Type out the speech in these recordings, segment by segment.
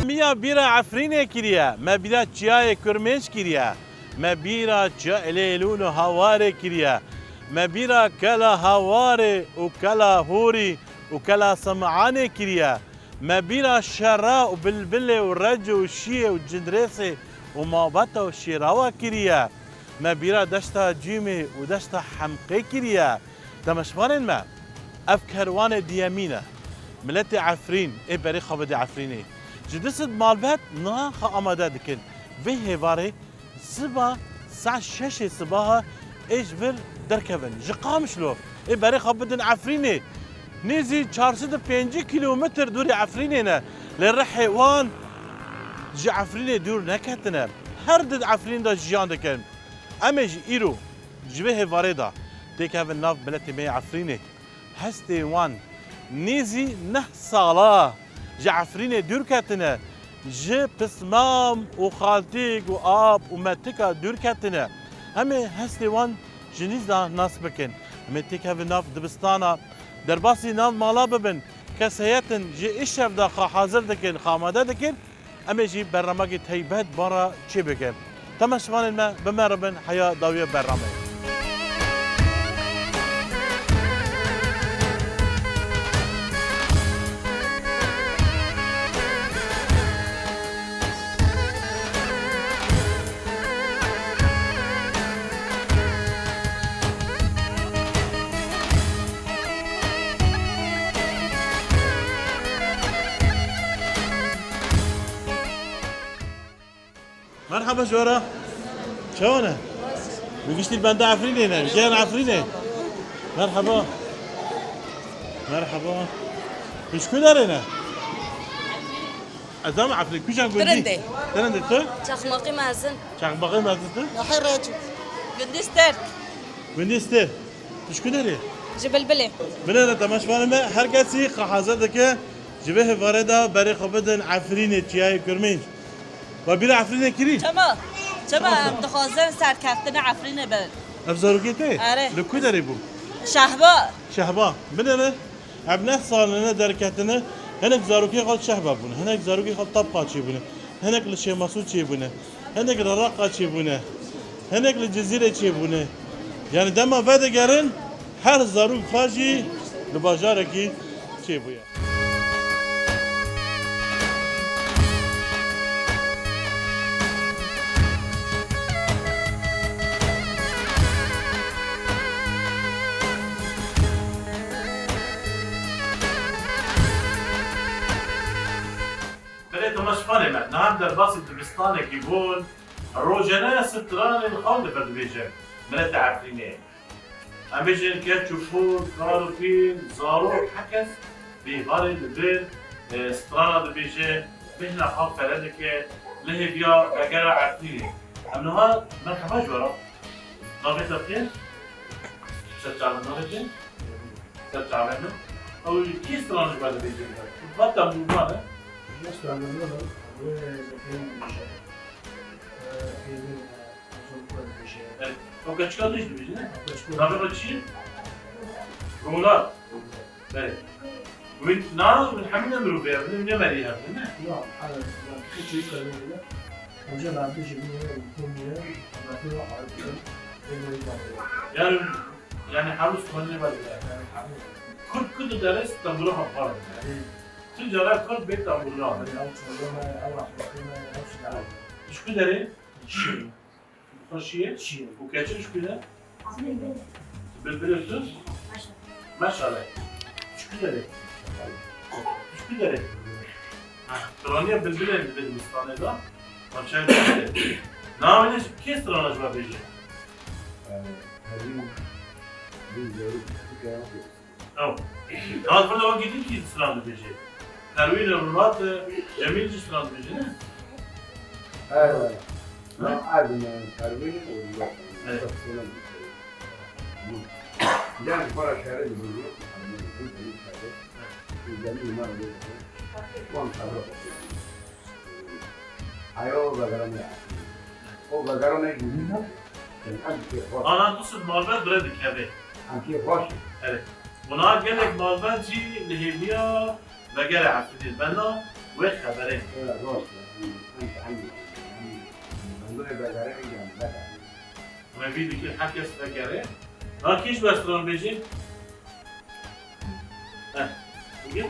میا بیرا عفرینه کریه ما بیرا چیای کرمش کریه ما بیرا چا الیلون هواره کریه ما بیرا کلا هواره و کلا هوری و کلا سمعانه کریه ما بیرا شرا و بلبله و رج و شیه و جندرسه و مابتا و شیراوه کریه ما بیرا دشتا جیمه و دشتا حمقه کریه دمشوارن ما افکروان دیامینه ملت عفرین ای بری خابد عفرینه جدست مالبات ناخ آماده دکن و هواره صبح ساعة 6 صباها ايش بر دركبن جقامش له ای بری خابدن عفرینه نيزي 405 كيلومتر دوري عفرينينا للرح حيوان جي عفريني دور نكتنا هرد عفرين دا جيان دكن اما جي ايرو جبه فاريدا تيك هاف الناف بلتي مي عفريني هستي وان نيزي نه صالة جي عفريني دور كتنا جي بسمام وخالتيك وآب ومتكا دور كتنا اما هستي وان جنيز دا ناس بكن اما تيك هاف الناف دبستانا درباسی ناو مالا ببن کسیتن جی اشرف دا حاضر دکن خاماده دکن اما جی برنامه تیبت بارا چی بگم تماشوان ما بمربن حیا داوی برنامه مرحبا جورا شلونك؟ بقشتي البندا عفريني هنا جاي عفريني مرحبا مرحبا مش كل هنا ازام عفرين كوش عم ترندي ترندي تو؟ شخماقي مازن شخماقي مازن تو؟ نخير راجو قديس ترك بندستر مش كل هنا جبل بلي بلنا تماش فانا هر کسی حاضر دکه جبه واردا برای خبدن عفرینه چیای کرمین و بیل عفرینه کری تمام دخوازن سرکفتن عفرینه بل افزاروگیته آره لکو داری بو شهبا بلنا ابنه سالانه درکتنه هنک زاروکی خال شهبا بونه هنک زاروکی خال طبقه چی بونه هنک لشی مسعود چی بونه هنک لرقه چی بونه هنک لجزیره چی بونه یعنی دما بعد گرن هر زاروک خاجی لباجاره کی چی بویا مشفانه ما نعم در باسی دبستانه کی بون روجنا ستران الخال فرد بيجي ملت عفرينه ام بيجي كاتشوفور كارفين زارو حكس بهار البير ستران بيجي بهنا خاف فلدك له بيا بقرا عفرينه ام نها مرحبا جورا نابي تبقين ستعمل نابي ستعمل او كي ستران بعد بيجي بطل موبايل O kaç kaldı işte bizim ne? Nabi kaçı? Rumlar. Evet. Min naz min hamle mru be, min ne mari ha, ne? Yok, hayır. Hiç iyi kalmıyor. Hoca vardı şimdi konuya, bakıyor Yani harus konu var ya. Kurt ders tambura hafar. Tüccara kurt bet tambura. Şu kadar خشيه وكاتش كده بالبلوتوث ما شاء الله شو كده شو كده ترانيا بالبلة بالمستانة ده ما شاء الله نعم كيف ترانا جوا بيجي أو هذا فرد واحد جديد كيف ترانا بيجي تروين الرمات جميل جدا ترانا بيجي نه عادنا تروين ولا يعني فرق شهرين باليوم الجميع ما بده وان خبره ايوه بقرنا هو بقرنا جديد انا اتصل مالبات برندك هذا انكي خوش evet buna gelek malbet جي اللي هي بيا بقرا عفريت بنا وين خبرين لا روح انت عندي منظور بقرة يجي بقى ما بيدي كل حكي استكره ها كيش بسترون بيجي ها يجي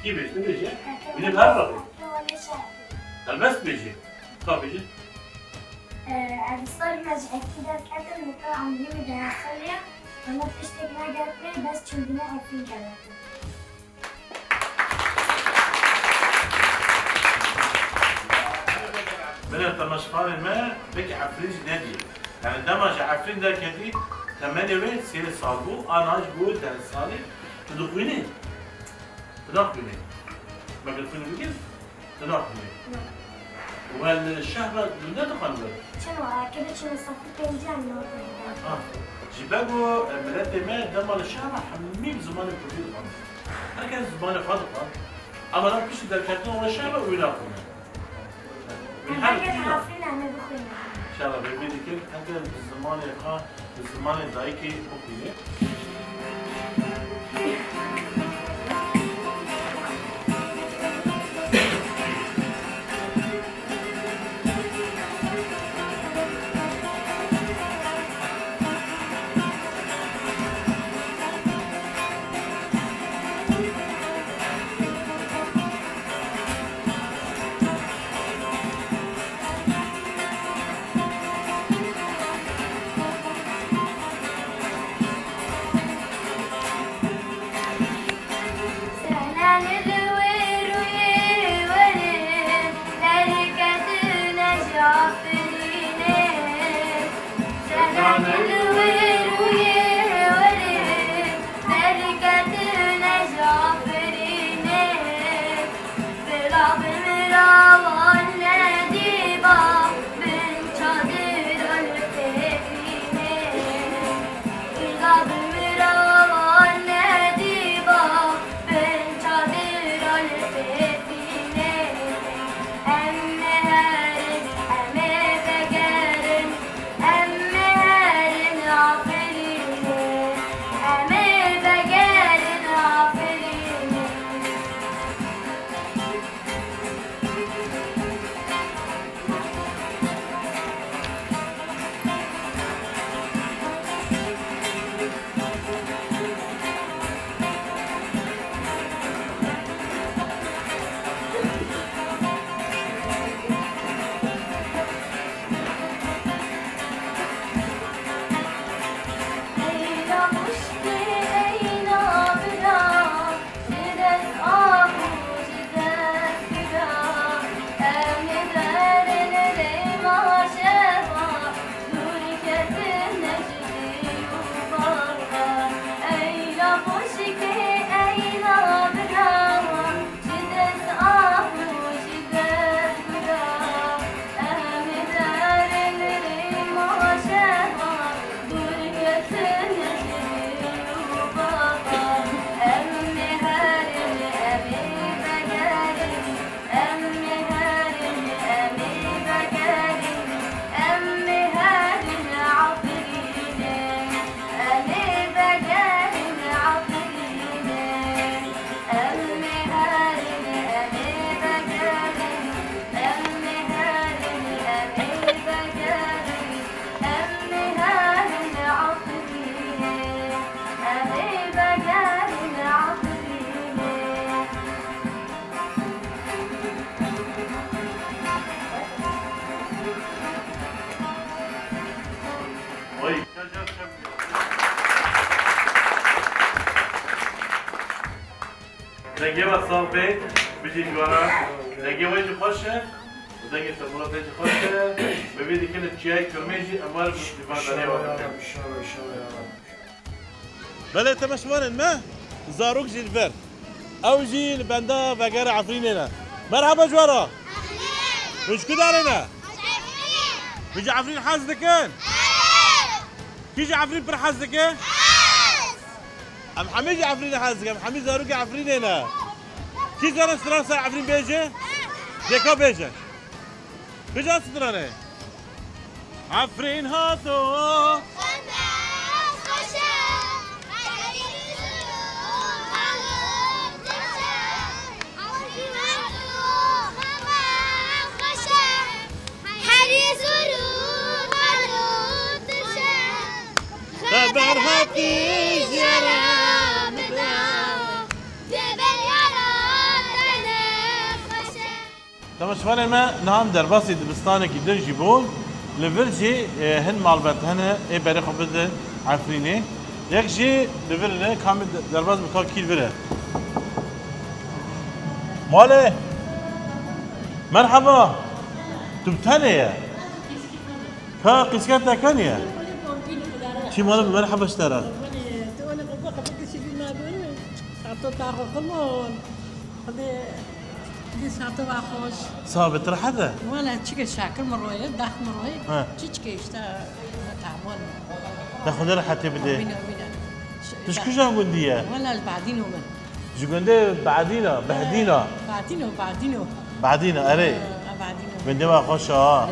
كيف بيجي من الهرب البس بيجي طب بيجي الصار مجهد كده كده نطلع عن اليوم ده الصالية وما بتشتكنا جاتني بس شندنا عارفين كده من التمشفار ما بك عفريج نادي يعني دمج عفرين ده كذي 8 وين سير صابو انا اجبو ده صالي تدخلين تدخلين ما قلتوني بكيف تدخلين والشهرة من تدخل شنو كده شنو صفي بنجي عنه جيباجو بلاد ما دمر الشهرة حميم زمان البروفيل غلط هكذا زمان فاضل اما لا بيش ده كاتون ولا شهرة ولا قوم أنا عارفين أنا بخوينا ان شاء الله بيبي كل حاجه بالزمان يقع بالزمان الدايكي اوكي دقيقة صافي بيجي جوارا دقيقة ويجي خوشة ودقيقة تمرة تيجي خوشة ببيدي كل شيء كرميجي أموال باستفادة عليه ان شاء الله ان شاء الله يا رب بله تمشوان ما زاروك جيلفر أو جيل بندا بقرة عفريننا مرحبا جوارا وش كده علينا بيجي عفرين حازدكن كيجي عفرين بر حازدكن ام حميد عفرين حازدك ام حميد زاروك عفريننا كي زار استران عفرين بيجي ديكا بيجي بيجي استرانه عفرين هاتو عفرين تماشفان ما نام در باسی دبستانه کی درجی بود لورجی هن مالبت هنه ای برای خود بده عفرینه یک جی لورنه کامل در باز بکار کیل بره ماله مرحبا تو بتانية ها قسكات تاكانية شي ماله مرحبا اشترى صابت راح هذا ولا تشكي شاكر مرويه ضحك مرويه تشكي اشتا تعبان تاخذ راحة تبدي بينا بينا تشكو جان قندية ولا بعدين ومن جوندي بعدينا بهدينا بعدينه بعدينا اري بعدينه قندي ما خوش اه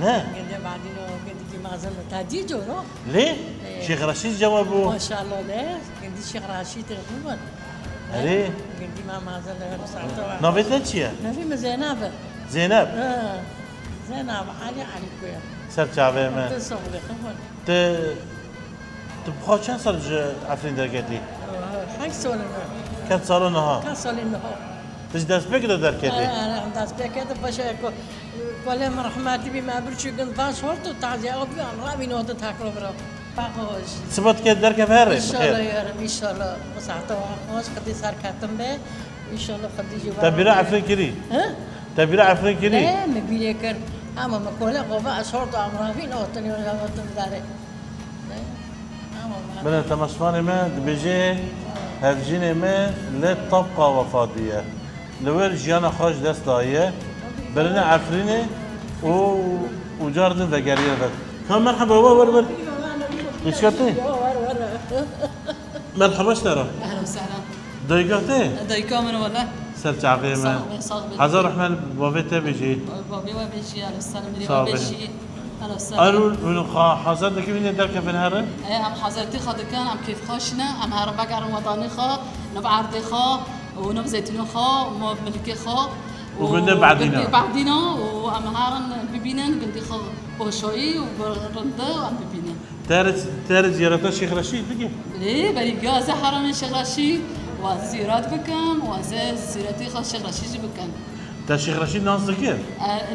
لا قندي بعدينه قندي معزم تادي جورو ليه شيخ رشيد جوابه ما شاء الله ليه قندي شيخ رشيد تقريبا اري قندي ما معزم ساعته نوبتها تشيا نبي زينب زينب زينب علي كويا سرچاوه من تصور خمون ت تبخوا چند سال عفرین درگتی؟ خمس سال كم سال نها؟ كم سال نها تش دست بگیره درکتی؟ أنا دست بكده باش كل ما رحمتي بما برشو كنت باش هرتو تعزي أو بيان رابي نوت تاكلو برا باقوش ثبت كده درك بهرب إن شاء الله يا رب إن شاء الله مساعدة واقوش خدي صار كاتم به إن شاء الله خدي جواب تبيرا عفرين كري ها؟ تبيرا عفرين كري لا مبيلي كر أما ما كله قبا أشهرتو أمرا في نوتني ولا نوتن داري من تمشفان ما بيجي هرجين ما لا تبقى وفاضية لو جيانا خارج دست دايه برنا عفرينه وجاردن وقريه كم مرحبا ور ايش كاتي مرحبا اشترى اهلا وسهلا دايقاتي دايكا من ولا سرچاوي ما حضر رحمن بوفيته بيجي بابي وبيجي على السلام دي صافي. وبيجي اهلا وسهلا قالوا حاضر دك مين درك في نهار ايه ام حضرتي خد كان ام كيف خاشنا ام هرب بقر وطني خا نبعرضي خا ونب زيتون خا وملكي خا وقلنا بعدينا. بعدينا وام هارن بيبينن قلت خا بوشوي وبرنده وام بيبينن تارز زيارة الشيخ رشيد بقي ليه بريقا زهرة من شيخ رشيد وزيارات بكان وزيارتي خا شيخ رشيد بكان تا الشيخ رشيد ناس ذكر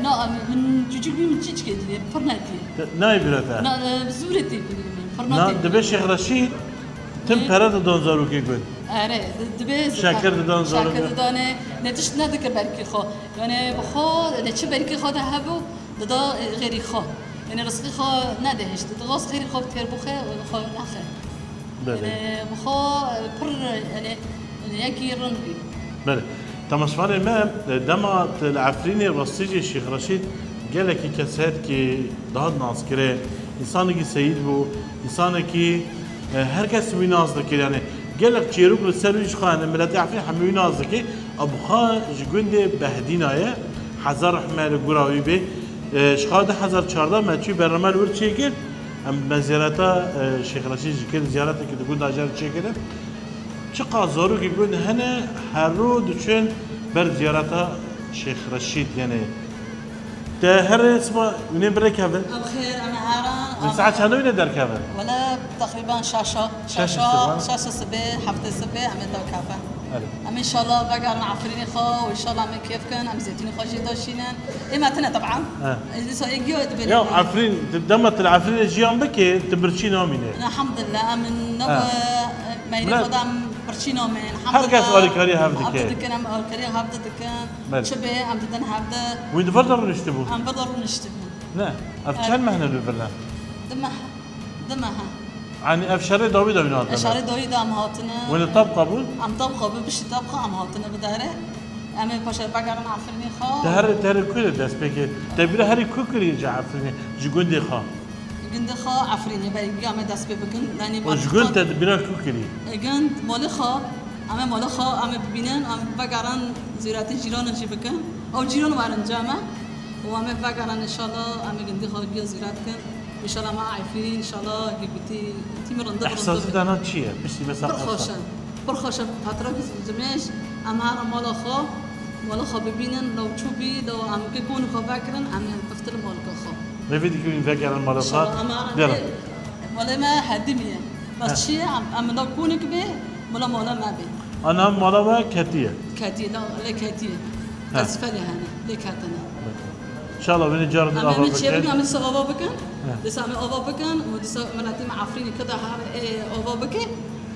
نا من جوجي من تشيج كده فرناتي ناي بيرتا نا بزورتي نا فرناتي دبي الشيخ رشيد تم قرار دونزارو كي قول اره دبي شاكر ددان زارو شاكر ددانه نتش ندك بركي خو يعني بخو نتش بركي خو ذهبوا ددا غيري خو يعني رزقي خو ندهش دغاس غيري خو تير بخو خو اخر بله يعني بخو بر يعني يكي رنبي بله تمشفان ما دما العفريني رصيجي الشيخ رشيد قال لك كسات كي دهاد ناس كره انسان كي سيد بو انسان كي هر کس وی ناز دکر یعنی گلک چیروک لسرویش خانه ملت عفرین همه ناز دکی ابو خان جگنده بهدینایه هزار رحمه گراوی به شخاد 1014 مچی برنامه ور چی کرد ام زیارتا شیخ رشید جکر زیارتی که دگون داجر چی کرد چه قازارو که گون هنه هر رو دچن بر زیارتا شیخ رشید یعنی ده هر اسمه منين بريك هذا؟ بخير انا هارا من ساعة شنو وين درك هذا؟ ولا تقريبا شاشه سبي حفظ سبي عمل دو كافه ام ان شاء الله بقى عفريني خو وان شاء الله عم كيف كان ام زيتوني خو جي داشينن اما تنا طبعا اذا يجيو يا عفرين دمت العفرين جيان بك تبرشي نومينه الحمد لله من نو ما ينفض برشينو من الحمد لله هركز اولي كاري هافدك هافدك انا اول كاري هافدك شبه عم تدن هافد وين بفضل نشتبو عم بضل نشتبه لا افشل مهنا بالبرنامج دمها يعني افشل دوي نوتنا اشاري دوي دام هاتنا وين طبقه بول عم طبقه بش طبقه عم هاتنا بداره اما باشا بقى انا عفرني خا تهر كل داس بك تبري هري كوكري جا عفرني جوندي خا جند خا عفريني بري قام داس بكن يعني وجوند تبري كوكري جند مال خا اما مال خا اما ببينن ام بقران زيارات جيران جي بكن او جيران وارن جامع وام بقران ان شاء الله ام جند خا جي زيارات كن ان شاء الله ما عارفين ان شاء الله جبتي تمرن ضد احساس ده شيء بس مثلا برخوشن فتره زماش ام هر مال خا مال خا ببينن لو تشوفي لو ام كيكون خا فاكرن ام بفتر مال خا ما فيدي كوين فاكر المرضات ولا ما هدمية بس شيء أم لو كونك به ملا ما به انا هم مالا ما كتيه كاتي لا لا كاتي ها. أسفل هنا لكاتنا ان شاء الله بني جارد أما الافا من شيء بكين أما لسه أوفا بكن لسه أما أوفا بكن ولسه مناتي معفرين كده هار أوفا بكي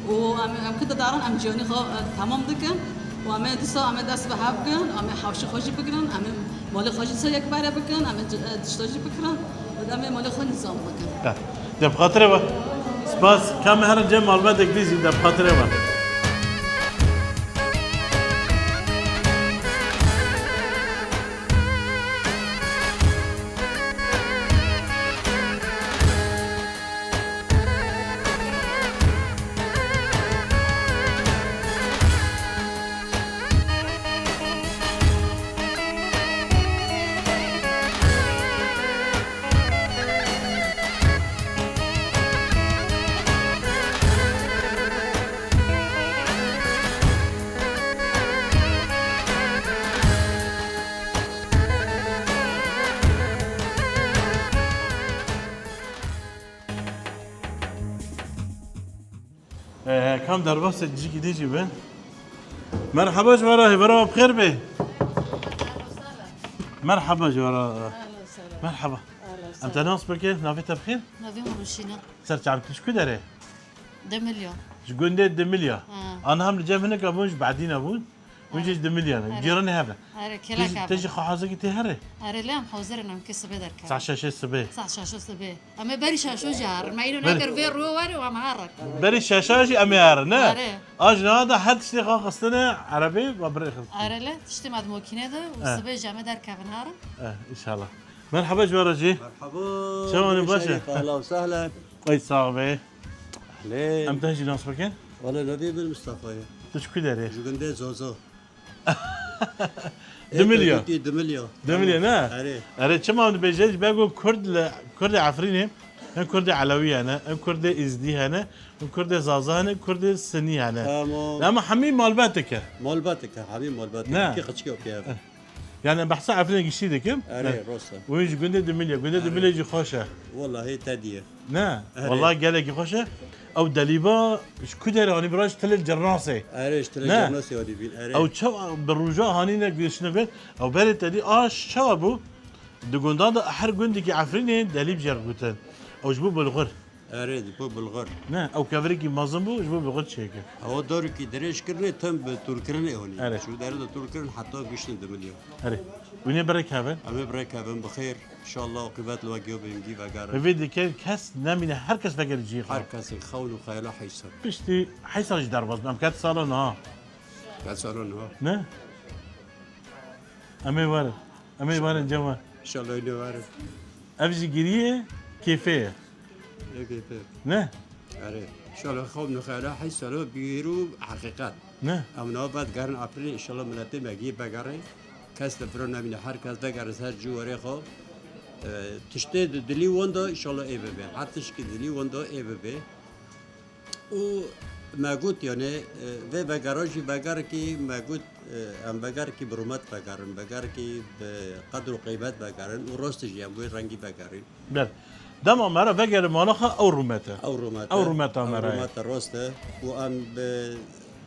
وأم كده دارن أم جوني خا تمام دكن وأما لسه أما دست بحب كن أما حوش خوش بكرن أما مال خوش سيك باره بكن أما دشتاجي بكرن وأما مال خو نظام بكن دب خاطره با سپاس كم هر جم معلومات انگلیسی دب خاطره با كم درباسة تجيكي تيجي بين مرحبا جوارا برا بخير بي مرحبا جوارا مرحبا انت ناس بكي نافيتا بخير نبي مروشينا سرت عم تشكو داري 2 مليون شكون دي 2 مليون انا هم الجيم هناك ابوش بعدين ابون ونجي 2 مليون جيراني هذا اري كلا كاب تجي خو حازك تهري اري لام حوزرنا مكس بدر كاب 19 شي الصبح صح شاشو سبي اما بري شاشو جار ما ينو بري. نقر في رو وري ومهارك بري شاشاشي اميار نا أري. اجنا هذا حد شي خاصنا عربي وبري اري لا تشتي ماد موكينه ده وسبي جامع دار كاب نهار ان شاء الله مرحبا جوارا جي مرحبا شلون باشا؟ اهلا وسهلا كويس صاحبي اهلين ام تهجي ناس بكين والله نبي بالمصطفى تشكو داري جوجندي زوزو 2 مليون 2 مليون 2 مليون ها اري اري كما بيجي بقول كرد عفريني هم كرد علوي انا هم كرد ازدي انا هم كرد زازا انا كرد سني انا تمام لا حميم مالباتك مولباتك يا حبيبي مولباتك نعم. كي قتشكي كيف يعني بحث عفريني قشيدك اري روسا ويجي قندي 2 مليون قندي 2 مليون يجي خوشه والله هي تاديه نا أري. والله قال لك خوشه او دليبا شكو داري هاني براش تل الجرناسي اري اشتري نعم. جرنسي ودي بين اري او شو بالرجاء هانينا قشنا او بريت دي شو ابو دقوندان ده احر قندي عفريني دليب جربوتن او جبو بالغر اري دي بو بالغر نه او كافريكي مازنبو جبو بالغر شيكه هو دورك دريش كرني تم بتركرن هوني أري. شو دار تركرن حتى قشنا 2 مليون هري وين بريك هذا أمي بريك هبن بخير إن شاء الله وقبات الواجب بيمجي فقار فيدي كان كاس نامي هركس فقر جي حركة الخول وخيلا حيسر بشتي حيصير جدار بس ام كات صالون ها قاعد سألون هو نه امي وارد جوا إن شاء الله إنه عارف ابجي جريه كيفيه كيف نه عارف إن شاء الله خوب نخيلا حيسر بيرو حقيقات نه أم نوبات قارن أبريل إن شاء الله ملاتي مجيب بقاري كاس تفرنا من حركة بقار سهر جو وريخو تشتي دلي وندا إن شاء الله إيه ببي حتى شكل دلي وندا إيه ببي و موجود يعني في بقاراجي بقار كي موجود ام بقار كي برومات بقارن بقار كي بقدر وقيمات بقارن وروستج يعني بوي رنجي بقارن بل دم مرة فقر مالخه او روماتا او رومات أو روماتا او مرة. رومات الروسته وام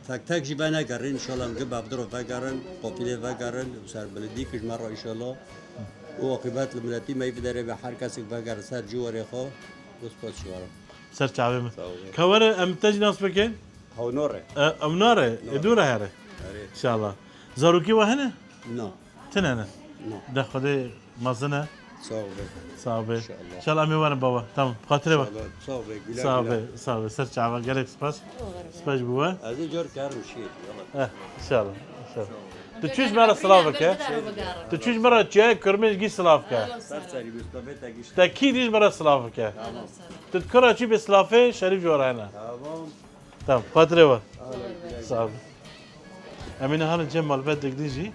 تاك جبانا قارن ان شاء الله مقبع بدرو بقارن قوبيلي بقارن وصار بلديك مرة ان شاء الله وقيمات الملاتي ما يقدر بحركة بقار صار جوا ريخو وسبوت شوارع سر تعبي كور ام تجي ناس بكين هو نوري ام ناره يدور هره ان شاء الله زاروكي وهنا نو تنانا نو ده خدي مازنه صوبي صعبه شاء الله. ان شاء الله امي وانا بابا تمام خاطري بقى صوبي صعبه سر تعبي قالك سباش بوا هذا جور كارم شيء يلا ان شاء الله ان شاء الله تشوش مرة سلافك تشوش مرة جاي كرمش جي سلافك سرسري مصطفى تاكيش تأكيد إيش مرة سلافك تذكرها شيء بسلافة شريف جورهنا تمام تمام خاطري بقى صعب أمين هذا الجمال بدك تيجي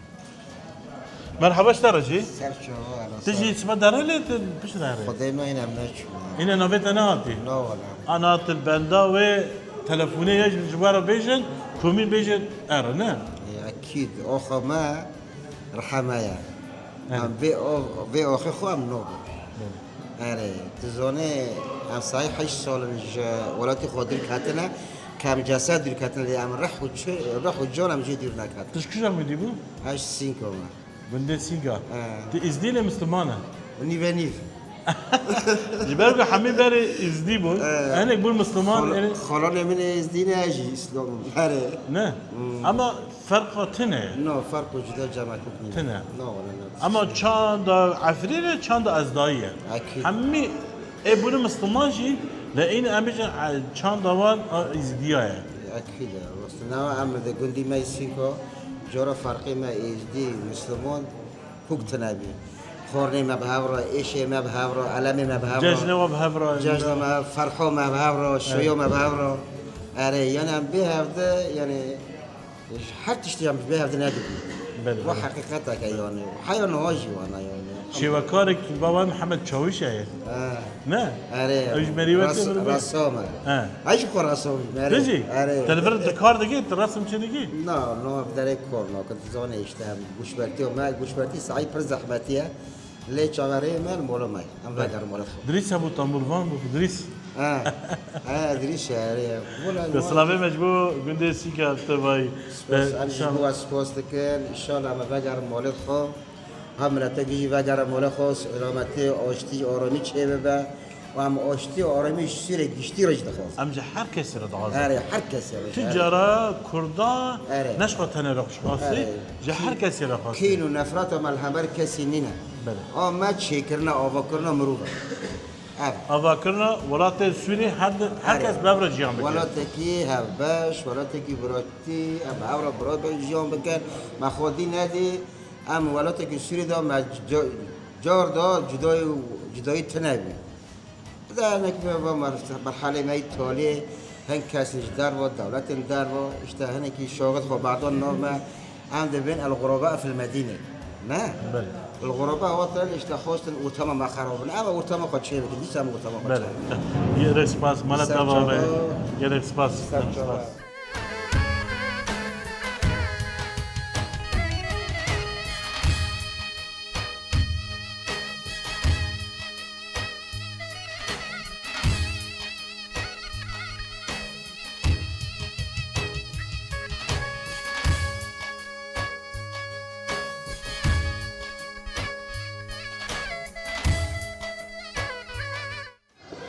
مرحبا اشترى جي تجي اسمها داري لي بش داري خدينا هنا منشو هنا نوفيت أنا هاتي لا ولا أنا هات البندا و تلفوني يجي جبارة بيجن كومين بيجن أرنا اكيد اخو ما رحمايا ام في اخي خو ام نوبل آره تزانه ام صحیح 8 سال ولاتی خود دیر کتنه کم جسد دیر کتنه لی ام رح و جانم جی دیر نکتنه تشكيشا من ديبو 8 سینکو ما بندي سينكا تزديله مسلمانه نیو نیو جبالك حمي باري ازديبو انا بقول مسلمان يعني خالان من از دین اجی اسلام آره نه اما فرقه تنه نه فرق و جدا جمع کنی تنه نه ولا نه اما چند عفرينه چند ازدايه أكيد. حمي بقول مسلمان شي لان امجن چند دوان ازدياه اکیده راست نه ام ده گندی ما سینکو جورا فرقی ما از دی مسلمان حق تنابی خورنی ما بهاورا ایشی ما بهاورا علمی ما بهاورا ججنه وبهبره جاجنا ما فرحو ما بهاورا شویو ما بهاورا آره یعنی هم بهافده یعنی هر تشتی هم بهافده نداری بله و حقیقتا که یعنی حیان واجی وانا یعنی شوكارك بابا محمد شاويشه نه آره ايش مريوت رسامه ايش خور رسام تجي آره تلفرد كار دقيق الرسم شنو دقيق نه نه بدري کار نه كنت زانه اشتهم گوشبرتی و ما گوشبرتی سعی پر زحمتیه لی چاوره من مولا مای ام بگر مولا خو دريس ابو طنبولفان دريس دريش آره مولا سلامه مجبور گنده سيكا تباي هو سپاس دکن ان شاء الله ام بگر مولا خو هم نتیجه بگر مولا خو سلامتی آشتی آرامی چه ببه و هم آشتی و آرامی سیر گشتی رج دخواست امجا هر کسی را دعازه آره هر کسی رج تجارة كردا آره. نشقة تاني رقش خاصي جا هر کسی را خاصي کین و نفرت و ملحمر کسی نینه بله ما چه کرنا آوا کرنا مروبه آوا کرنا ولات سوری هر کس ببرا جیان بکن ولا تکی هبش ولا تکی براتی ام عورا برای جیان بکن ما خودی ندی ام ولا تکی سوری دا ما جار دا جدای تنبی دا نکمه با مرحله می تالی هن کسیش در و دولت در و اشته هنکی شاغل خو بعضا نامه هم بين الغرباء في المدينة ما بله الغرباء وطن اشتخوستن اوتما ما خرابن اما اوتما قد شيء بكن ديسا اوتما قد بله یه رسپاس مالا دوامه یه رسپاس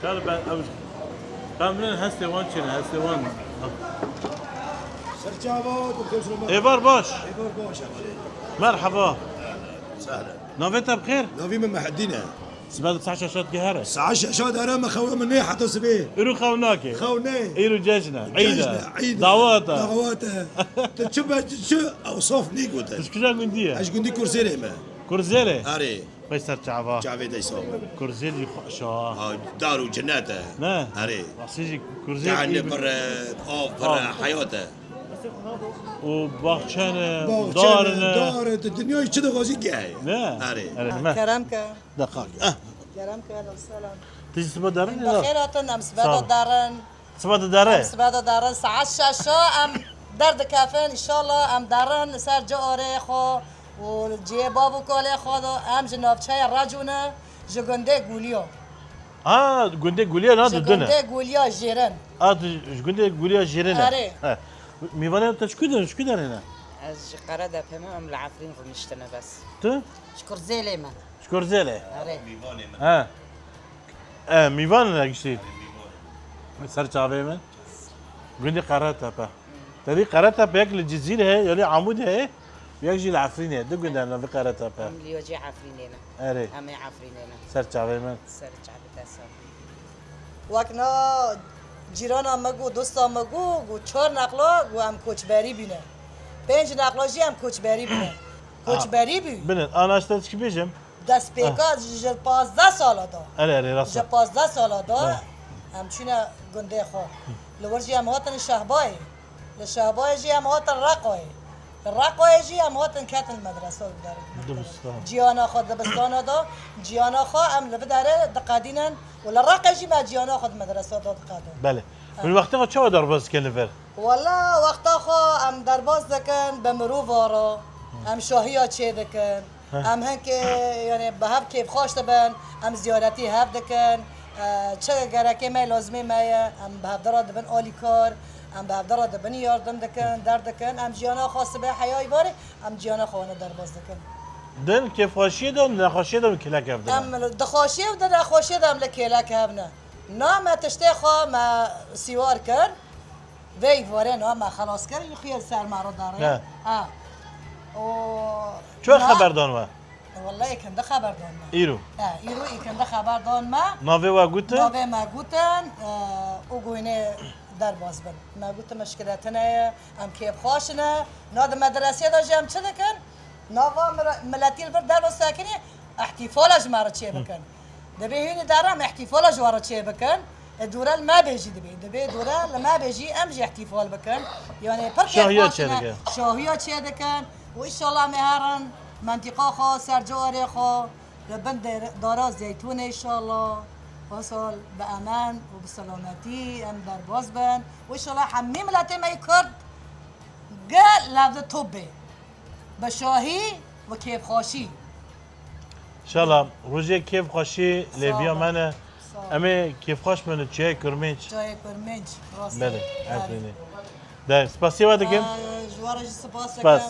قال بعد قاملين هستي وان شنو هستي وان سرجابات وكل شيء ايبار باش ايبار باش مرحبا سهلا نوفيتا بخير نوفي من محدينا سباد 19 شات قهرة ساعة شاد انا ما خوي مني حتى سبيه ايرو خوناكي خوني ايرو جاجنا عيدة عيدة دعواتا دعواتا تشبه شو اوصاف نيكوتا ايش كذا قندية ايش قندي كرسي ما كورزيلي اري بيستر شعبا شعبي دا يصوب كورزيلي شا دارو جناته نه اري راسيجي كورزيلي يعني برا اوف برا حياته وباخشان دارنا دار الدنيا كذا غازي جاي نه اري كرمك دقائق كرمك اهلا وسهلا تيجي سبا دارن لا بخيراتن ام سبادا دارن سبا داره سبادا دارن ساعة شاشا ام درد كافن ان شاء الله ام دارن سر جواري خو و بابو كولي خودو ام جنابچه راجونه جگنده گولیو گنده گولیا نه دونه جگنده گولیا جیرن گنده گولیا جیرنه آره. میوانه تا شکو داره نه از قرار دفعه هم العفرين رو نشتنه بس تو شكر زيلي ما شکر زله آره میوانه نگشتی سر چاوه من گنده قرار تپه تری قرار تپه یک جزیره ہے یا عمود ہے یک جیل عفرین ہے دو گنده نه قرار تپه هم لیوجی عفرینینا آره هم عفرینینا سر چاوه من سر چعبی دستم وقنا جیران مگو دوست مگو گو 4 نقلا گو هم کوچبری بینه 5 نقلا جی هم کوچبری بینه کوچبری بی بنن انا اشتاش کی بیجم دست پیکا جل 15 سالا دا آره راست جل 15 سالا دا همچینه گنده خو لورجی هم هاتن شهبای لشهبای جی هم هاتن رقای رقای جی هم هاتن کتن مدرسه داره جیانا خود دبستان دا جیانا خو هم لب داره دقادینن ولا رقای جی ما جیانا خود مدرسه دا دقادن بله من وقتی چه دار باز کنه والله وقتا خو هم درباز دکن به مرو وارا هم شاهی ها چه دکن ام هنك يعني بهاب كيف خوش تبن ام زيارتي هاف دكن چه گرکی ما لازمه ما ام بهاب درا دبن آلی کار ام بهاب درا دبن یاردم دکن در دکن ام جیانا خاص به حیای باری ام جیانا خوانه در باز دکن دن كيف خاشيه دون لا خاشيه دون كلاك افدن ام دخاشی و در خوشی دم لکیلک هبنه نام تشتخا ما سیوار کر وی واره نام ما خلاص کر یخیل سر مرا داره نه. و شو خبر دون ما والله کنده خبر دان ما ايرو ایرو کنده خبر دان ما نافي واغوت نوه ما گوتن او گوینه در باز بن ما گوت مشکلاتنا ام کیف خوشنه ناد مدرسه دا جام چه دکن نوا ملاتیل بر در ساکنی احتفالش مارا چه بکن دبی هینی دارم احتفالش وارا چه بکن دوره ما بيجي دبي دوره لما بيجي امجي احتفال بكن يعني شاهيات شدكن شاهيات شدكن وان شاء الله مهارن منطقه خو سرجاري خو لبند دارا زيتون ان شاء الله وصل بامان وبسلامتي ام در بازبن وان شاء الله حمي ملاتي ما يكرد قال لابد توبي بشاهي وكيف خوشي ان شاء الله روجي كيف خاشي ليبيا مانا امي كيف خوش من تشي كرميش جاي كرمنج راسي بله عفريني ده سباسيوا دكم جوارج سپاس سپاس.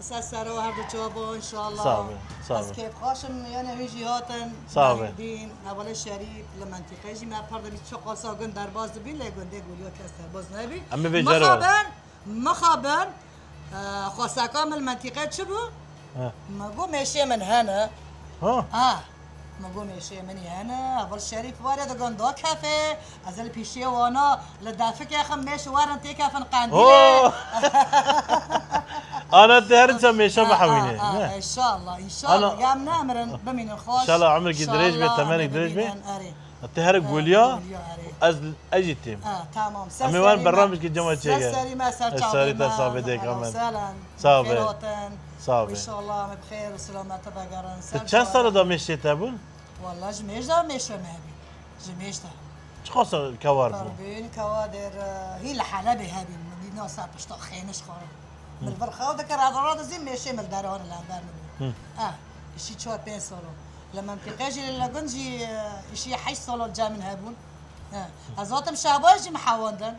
کم سرو هر دو جوابو ان شاء الله صعبه صعبه از كيف خاشم يعني هيجي هاتن صعبة. دين اول شريك لمنطقه جي ما فرد بيت شو قاسا گن در باز بي له گنده گوليو كاس در باز نبي أما بيجروا. مخابن خاصا كامل المنطقه شبو ما قو ماشي من هنا ها ما قوم يشي مني هنا اول شريف وارد قندوق كافي ازل بيشي وانا لدافك يا خميش وارن تي كافن قانديله انا تهرت ميشا بحويني ان شاء الله ان شاء الله قام نامر بمن الخوش ان شاء الله عمرك دريج بي ثمانك دريج بي التهرق قوليا از اجي تيم تمام امي وين برنامج الجمعه تشيغا سري ما سر الساري تصابه ديك كمان سلام صابه صابه ان شاء الله بخير وسلامة بقرن چند سال دا مشي تابون والله جميش دا مشي مهبي جميش دا چخص الكوار بو قربين كوادر هي الحلبة هذه مدينة صار بشتاق خينش خارج بالبرخاء ذكر هذا الراد زين ماشي من الدارون العبار شي تشوار بين سولو لما انتقاجي للاجونجي شي حي سولو جا من هابون ازوتم شاباجي محاوندن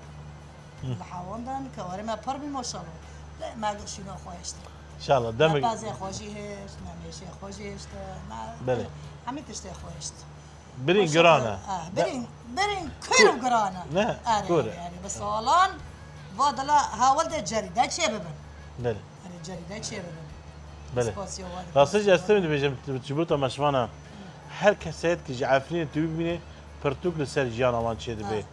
محاوندن كواري ما بربي ما شاء الله لا ما قلت شنو خويشت ان شاء الله دمك بازي خوجي هيش ما ماشي خوجي هيش ما بله عمي تشتي خويشت برين قرانا برين كيرو قرانا نه كورة يعني بس والان فادلا هاولد الجريدة شي ببن بله الجريدة شي ببن بله راستش استمد بيجم تجبوتا مشوانا هر کسیت که جعفرین تو ببینه پرتوک لسر جیان آوان چه دبی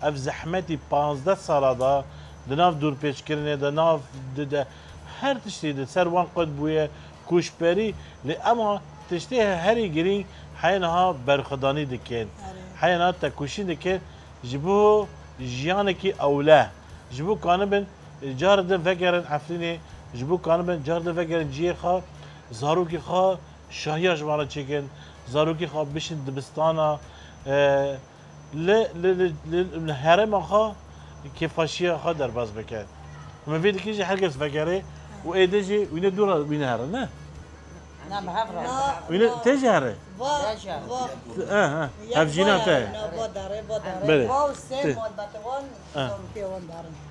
اف زحمتی 15 ساله دا دناف دور پیش کرنه دناف هر تشتی ده سر وان قد بویه کوشبری لی اما تشتی هری گرین حینها برخدانی دکن حینها تکوشی دکن جبو جیانکی اوله جبو کانبن جار ده فکرن عفرینه جبو کانبن جار ده فکرن جیه خواه زاروکی خواه شاهیاش مارا چکن زاروکی خواه بشن دبستانا ل هرم خواه کفاشی خواه در باز بکن ما فيدك يجي حلقة فكري وإيدجي وين الدورة وين هذا نه نعم هفرة وين تيجي هذا هفجينا تاعي بله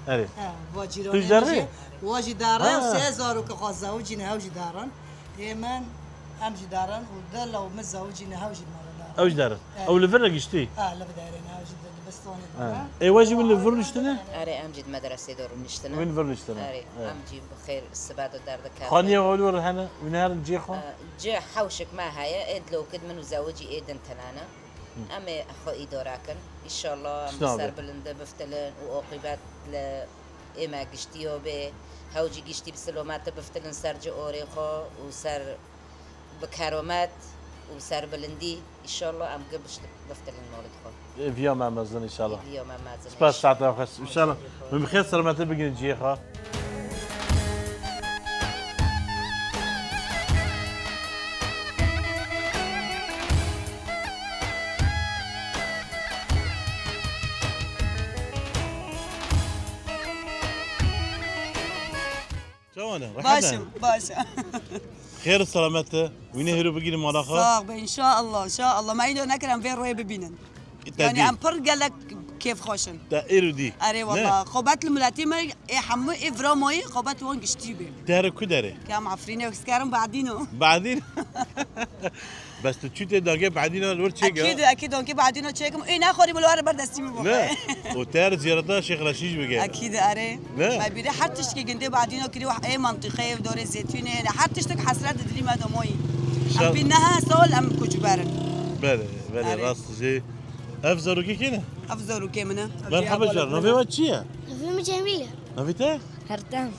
أري توش داري واجي دارن وسيزارو كخازا وجينا هوجي دارن يمن امجي دارن ودل لو مزوجينا هوجي مرة أوش دارن أو لفرق يشتي لفدارين هوجي بستوني دارن اي واجي من الفرن اشتنا؟ اري امجد مدرسة دور نشتنا وين الفرن اشتنا؟ اري امجي بخير السباد ودار ذكاء خانية وأولور هنا وين هذا نجي خو؟ جا حوشك ما هيا اد لو كد منو زوجي ايدن تنانا امي اخو ايدوراكن ان شاء الله مستر بلند بفتلن واقبات ل اما قشتيو به هوجي قشتي بسلومات بفتلن سرج اوريخو وسر بكارومات وسر بلندي ان شاء الله ام قبش بفتلن مولد خو في يوم أمازون إن شاء الله اليوم ما زلنا سباس ساعة وخس إن شاء الله من بخير سلامة بقي نجي خو شلون؟ شلونه؟ باشا خير السلامته وين هرو بقي الملاخه؟ صاحبي ان شاء الله ما يدو نكرم فين روي ببينن يعني ام برقلك كيف خوشن تايرو دي اري والله قبات الملاتي ما يحمو افراموي قبات وان قشتيبي داري كداري كام عفرينه وسكارم بعدينو بعدين بس تشوتي داقي بعدين الورد شيء اكيد دونكي بعدينو تشيكم اي ناخوري بالوار بردستي مو لا وتار زيارتها شيخ رشيد بقى اكيد اري لا. ما بيري حتى كي قندي بعدينو كري واحد اي منطقه ودور الزيتونه حتى تك حسرات دلي ما دموي ام بينها سول ام كجبارن بله راس زي افزرو كي كنا افزرو كيمنا مرحبا جار نوفي واتشيا فيلم جميلة نوفيتا هرتان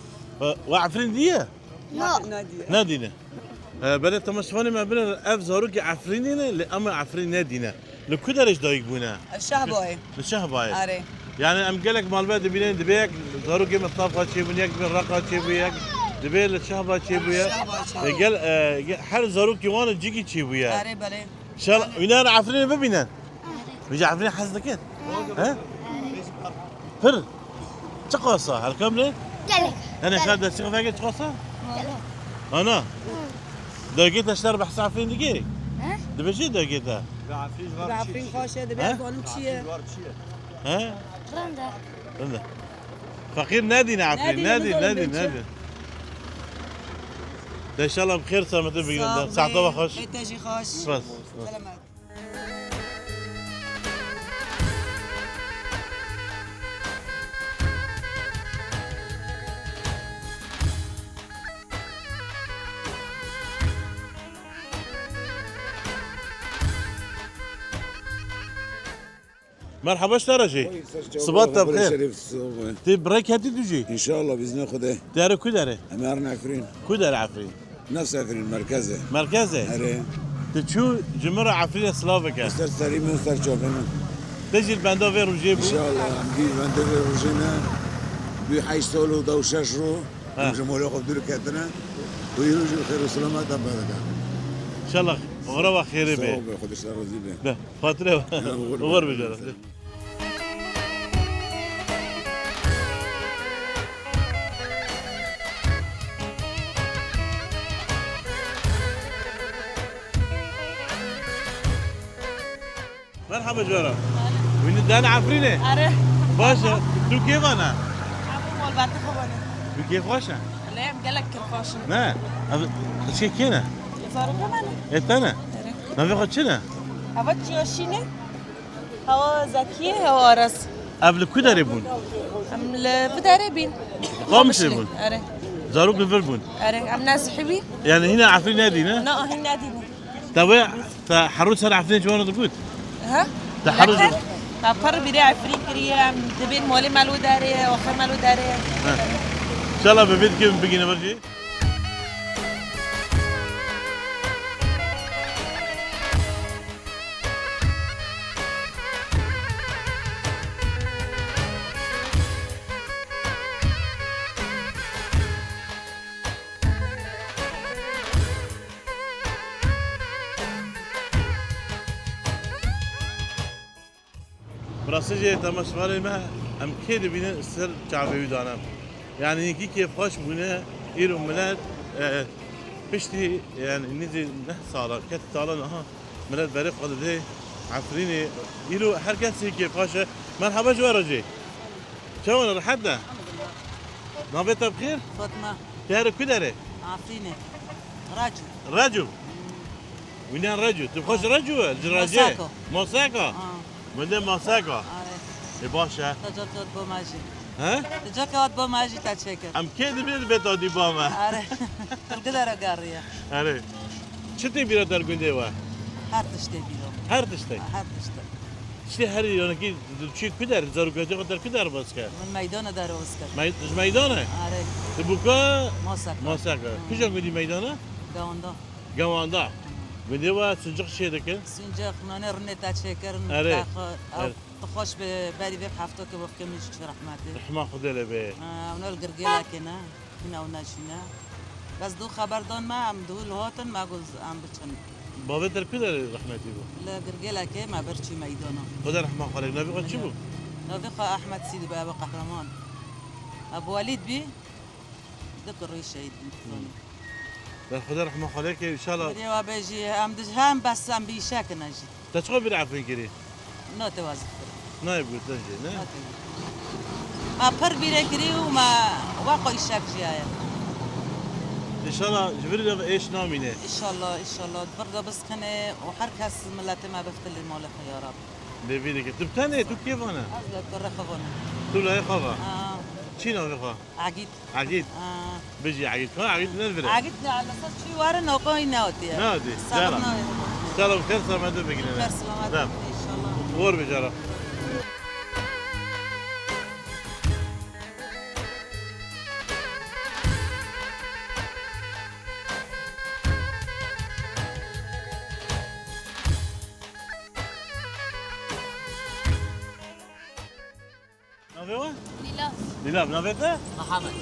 وعفرين ديه لا نادينا بدأت تمشفاني ما بين افزرو كي عفرينينا لأما عفرين نادينا لكده ليش دايق بونا الشهباي الشهباي اري يعني ام قالك مال بلد بينين دبيك زارو كي مطافة شي بنيك من رقة شي بيك دبيل الشهبة شي بيك قال حال زارو كي وانا جيكي شي بيك اري بلي ان شاء الله وين عفرين ببينا بيجي عفرين حسدك ها فر تقوصة هالكاملة قالك انا خالد الشيخ فاكر تقوصة انا دقيت اشتري بحث عفرين دقيق دبجي دقيتها عفرين خوشه دبي قولم شي ها رندا رندا فقير نادينا عفرين نادي ده ان شاء الله بخير سلامتين بقينا ساعة طبعا خوش تجي خوش بس سلامات مرحبا اشترجي صباط بخير تبريك هاتي تجي ان شاء الله باذن الله خده داري كداري امارنا عفرين كداري عفرين نفس عفرين مركزه مركزه تشو جمرة عفرين سلافيكا استر سليم واستر شوفنا تجي البندو في روجيبو ان شاء الله عندي بندو روجينا بحي سولو دو شاشرو جمهور خد دول كاتنا ويروج الخير والسلامات ابدا ان شاء الله غروا خير به خد اشتر رزيبه ده خاطره غور بجرا مرحبا جارة وين دانا عفرينه اره باشا تو كيف انا عبو مول بعد خوانه تو كيف خوشة لا قالك كيف خوش نا شي كينا صاروا كمان اتنا ما في خد شنا هوا تشيوشينه هوا زكيه هوا راس قبل كده ريبون ام بداربين قامش ريبون اره زاروك الفربون اره ام ناس حبي يعني هنا عفرين نادينا لا هنا دينا تابع تحرر سنة عفرين شو انا تقول ها تحرر تفر بيري عفرين كريا دبين مولي مالو داري واخر مالو داري ان شاء الله ببيت كيف بقينا برجي براسجي تماشفالي ما ام كيد بينا سر شعبي دانم يعني كي كيف خوش بنا ايرو ملات بشتي يعني نزي نه سالا كت سالا نها ملات بريق قدده عفريني ايرو هر كسي كيف خوش مرحبا جوارجي شلون رحتنا نابت بخير فاطمه تعرف كدره عفرينه رجل وين رجل تبخش رجل جراجي موساكا من موساكا باشا تجاكات بوماجي ها تجاكات بوماجي تشكر ام كيد بيد بيتو دي باما اره تلقدر قاريه اره شتي بيرا در گنده وا هر تشتي بيرو هر تشتي هر تشتي شتي هر یونه کی چی کدر زارو گنده قدر کدر باز کرد من میدان داره اسکر میدانه اره تبوکا موساکا کجا گندی میدانه گاوندا گواندا گنده وا سنجق چی دکه سنجق نانه رنه تشکر اره تخش به بری به هفته که وقت میش رحمته رحمه خدا لبه اونا الگرگلا کنه اینا اونا شینا بس دو خبردان ما ام دول هاتن ما گوز ام بچن بابا در کدر رحمتی بو لا گرگلا که ما برچی میدانا خدا رحمه خالق نبی قد چی بو نبی احمد سیدی بابا قهرمان ابو ولید بی كروي شهيد خدا رحمه خالك ان شاء الله. بريوا بيجي ام هم بس ام بيشاك نجي. تشغل بالعفرين كري. نو توازن. نايب قلت تنجي نه. ما بر بيري كري وما واقع يشاك جاية. ان شاء الله جبريل ايش نامينه؟ ان شاء الله برضه بس كان وحركة ملاتي ما بفتل المولى يا رب. لبيدك تبتني تو كيف انا؟ أزلك برخبنا. تو لا خبا. شنو بخا؟ عقيد. عقيد. بيجي عقيد ما عقيد نزبره. عقيدنا على اساس شي وارنا وقاي ناودي. ناودي. سلام خير سلامات بقينا. خير سلامات ان شاء الله. ور بجرا. نافيوا؟ ليلى نافيته؟ محمد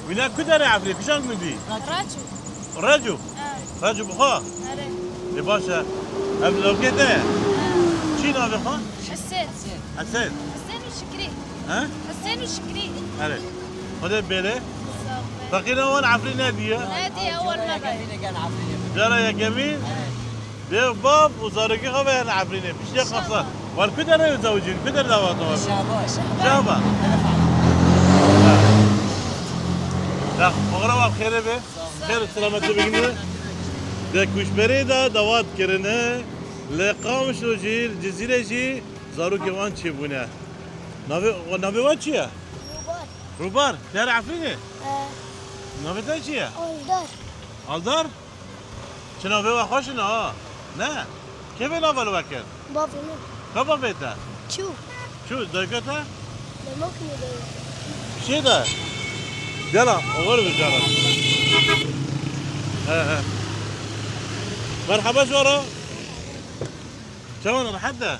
وينك كدر عفري كشان مدي؟ رجو رجو بخا يا باشا لو كده شي نافي خا؟ حسين حسين وشكري ها؟ حسين وشكري هلا خذ بيلي بقينا وين عفري ناديه؟ نادي أول مرة جرى يا جميل ده باب وزارقي خبر عفرينه مش خاصه والكدر يتزوجين كدر دواتهم شابه لا مغرب خير به خير سلامت بگینه ده کوشبری دا دوات کرنه لقامش رو جی جزیره جی زارو جوان چی بونه ناوی وان چیه؟ روبار در عفرینه ناوی تا چیه؟ آلدار چه ناوی و خوش نه نه کی به ناول وکر؟ بابینو کبا بیتا؟ شو دایکتا؟ دموکی چی ده؟ يلا غور بجارة مرحبا شورا شلون حدا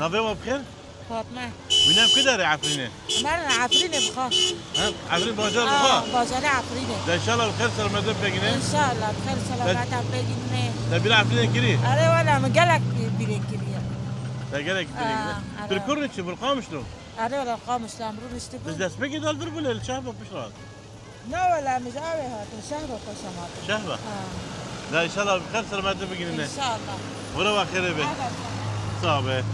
نافي بخير فاطمة وينام كده يا عفرينه مرنا عفرينة بخا عفرين بازار بخا بازار عفرينة ده ان شاء الله بخير سلامات بقينا ان شاء الله بخير سلامات بقينا ده بلا عفرينه كري أري ولا مقلق بيري كري ده قالك تركورني شو بالقام شنو أري ولا قام اسلام رو نشتغل بس ده سبيكي دال دربل الشهبة بشرات لا ولا مش عارف هذا شهبة قسمات شهبة لا ان شاء الله بخير سلامات بقينا ان شاء الله ولا خير به صعبه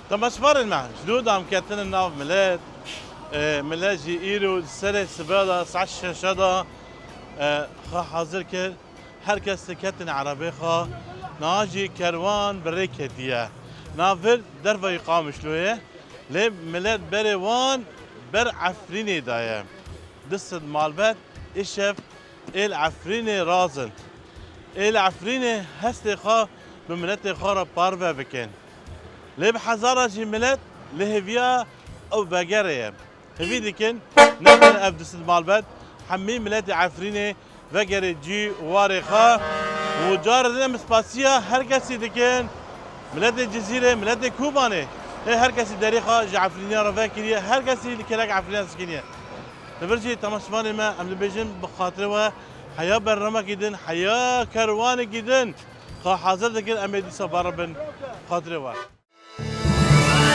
طب سفر المع جدود عم كاتلنا الناف ميلاد ميلاد جي ايرو سنة سبالة 19 شدا خا حاضر كر هر کس کتن عربی خا ناجی کروان بری کتیه نافر در وی قامش لویه لی ملت بری وان بر عفرینی دایه دست مالبت اشف ال عفرینی رازن ال عفرینی هست خا به ملت خا را پارو بکن لی بحزارة جی ملت لهویا او بگره هوی دیکن نحن اب دست مالبت حمی ملت عفرینی وگر جی وارخا و جار دم سپاسیا هر کسی دکن ملت جزیره ملت کوبانه هر کسی دریخا جعفرینیا را وکریه هر کسی دکلک عفرینیا سکنیه تبرجی تماشمان ما عمل بيجن بخاطر و حياة برنامج جدا حياة كروان جدا خا حاضر دكين أمدي صبارة بن خاطر و